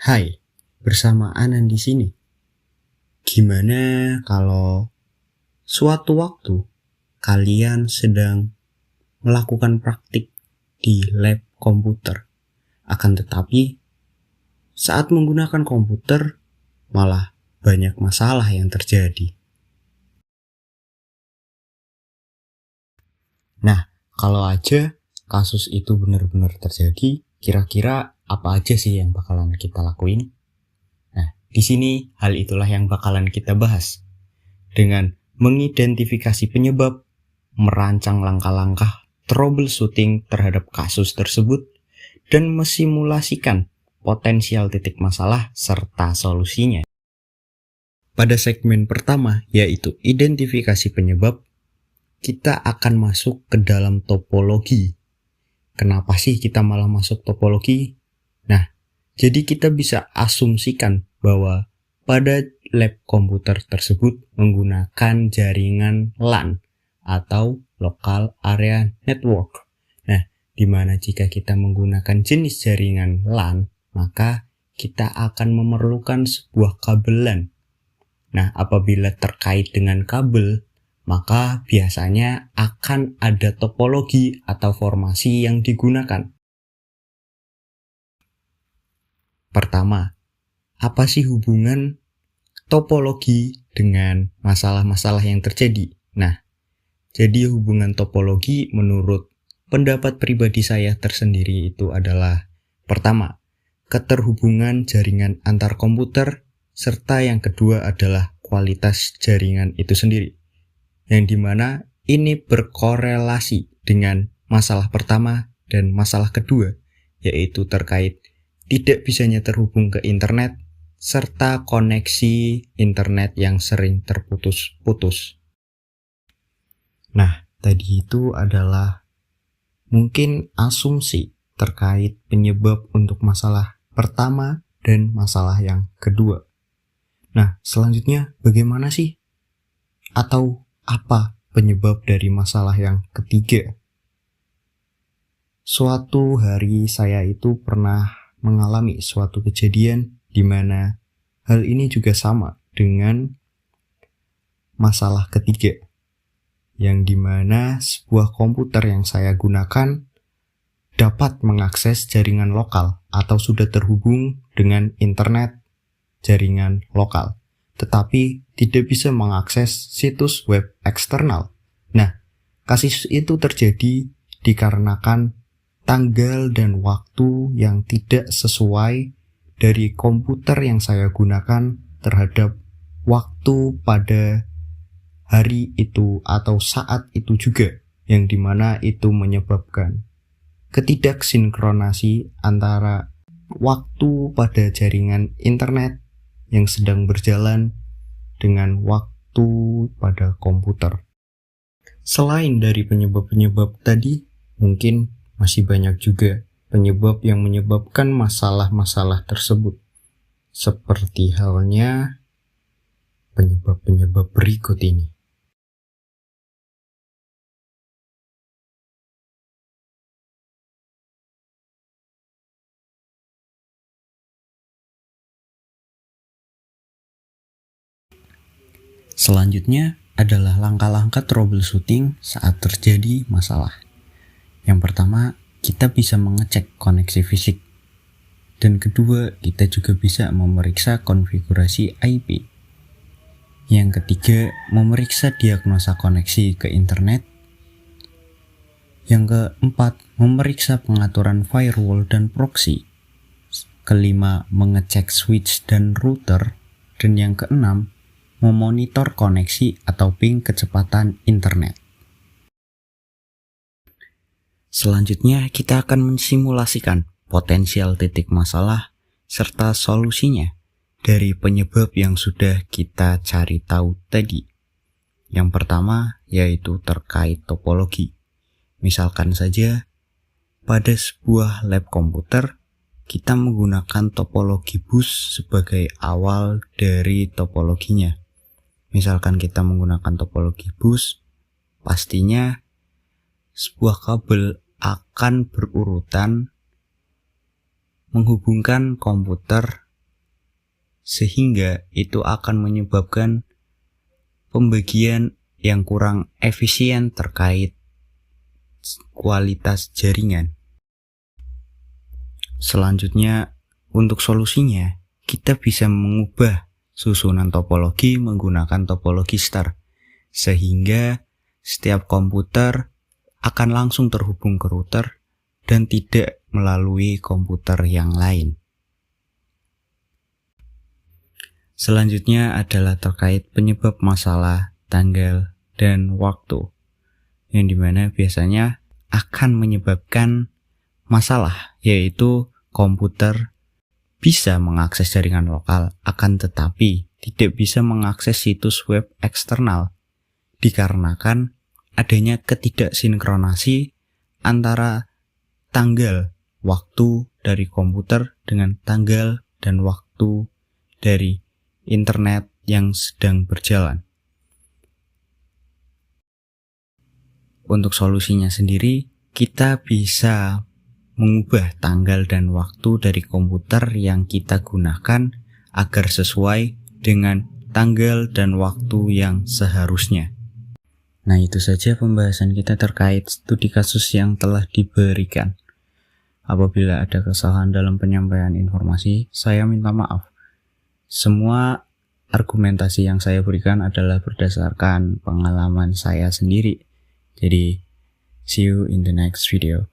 Hai, bersama Anan di sini. Gimana kalau suatu waktu kalian sedang melakukan praktik di lab komputer, akan tetapi saat menggunakan komputer malah banyak masalah yang terjadi. Nah, kalau aja kasus itu benar-benar terjadi, kira-kira apa aja sih yang bakalan kita lakuin? Nah, di sini hal itulah yang bakalan kita bahas. Dengan mengidentifikasi penyebab, merancang langkah-langkah troubleshooting terhadap kasus tersebut, dan mesimulasikan potensial titik masalah serta solusinya. Pada segmen pertama, yaitu identifikasi penyebab, kita akan masuk ke dalam topologi. Kenapa sih kita malah masuk topologi? Nah, jadi kita bisa asumsikan bahwa pada lab komputer tersebut menggunakan jaringan LAN atau Local Area Network. Nah, di mana jika kita menggunakan jenis jaringan LAN, maka kita akan memerlukan sebuah kabel LAN. Nah, apabila terkait dengan kabel, maka biasanya akan ada topologi atau formasi yang digunakan. Pertama, apa sih hubungan topologi dengan masalah-masalah yang terjadi? Nah, jadi hubungan topologi menurut pendapat pribadi saya tersendiri itu adalah pertama, keterhubungan jaringan antar komputer, serta yang kedua adalah kualitas jaringan itu sendiri. Yang dimana ini berkorelasi dengan masalah pertama dan masalah kedua, yaitu terkait tidak bisanya terhubung ke internet, serta koneksi internet yang sering terputus-putus. Nah, tadi itu adalah mungkin asumsi terkait penyebab untuk masalah pertama dan masalah yang kedua. Nah, selanjutnya bagaimana sih? Atau apa penyebab dari masalah yang ketiga? Suatu hari saya itu pernah mengalami suatu kejadian di mana hal ini juga sama dengan masalah ketiga, yang dimana sebuah komputer yang saya gunakan dapat mengakses jaringan lokal atau sudah terhubung dengan internet jaringan lokal, tetapi tidak bisa mengakses situs web eksternal. Nah, kasus itu terjadi dikarenakan tanggal dan waktu yang tidak sesuai dari komputer yang saya gunakan terhadap waktu pada hari itu atau saat itu juga, yang dimana itu menyebabkan ketidaksinkronasi antara waktu pada jaringan internet yang sedang berjalan dengan waktu pada komputer. Selain dari penyebab-penyebab tadi, mungkin masih banyak juga penyebab yang menyebabkan masalah-masalah tersebut. Seperti halnya penyebab-penyebab berikut ini. Selanjutnya adalah langkah-langkah troubleshooting saat terjadi masalah. Yang pertama, kita bisa mengecek koneksi fisik. Dan kedua, kita juga bisa memeriksa konfigurasi IP. Yang ketiga, memeriksa diagnosa koneksi ke internet. Yang keempat, memeriksa pengaturan firewall dan proxy. Kelima, mengecek switch dan router. Dan yang keenam, memonitor koneksi atau ping kecepatan internet. Selanjutnya, kita akan mensimulasikan potensial titik masalah serta solusinya dari penyebab yang sudah kita cari tahu tadi. Yang pertama yaitu terkait topologi. Misalkan saja pada sebuah lab komputer kita menggunakan topologi bus sebagai awal dari topologinya. Misalkan kita menggunakan topologi bus, pastinya sebuah kabel akan berurutan menghubungkan komputer sehingga itu akan menyebabkan pembagian yang kurang efisien terkait kualitas jaringan. Selanjutnya, untuk solusinya, kita bisa mengubah susunan topologi menggunakan topologi star, sehingga setiap komputer akan langsung terhubung ke router dan tidak melalui komputer yang lain. Selanjutnya adalah terkait penyebab masalah, tanggal, dan waktu, yang dimana biasanya akan menyebabkan masalah, yaitu komputer bisa mengakses jaringan lokal, akan tetapi tidak bisa mengakses situs web eksternal, dikarenakan adanya ketidaksinkronasi antara tanggal waktu dari komputer dengan tanggal dan waktu dari internet yang sedang berjalan. Untuk solusinya sendiri, kita bisa mengubah tanggal dan waktu dari komputer yang kita gunakan agar sesuai dengan tanggal dan waktu yang seharusnya. Nah, itu saja pembahasan kita terkait studi kasus yang telah diberikan. Apabila ada kesalahan dalam penyampaian informasi, saya minta maaf. Semua argumentasi yang saya berikan adalah berdasarkan pengalaman saya sendiri. Jadi, see you in the next video.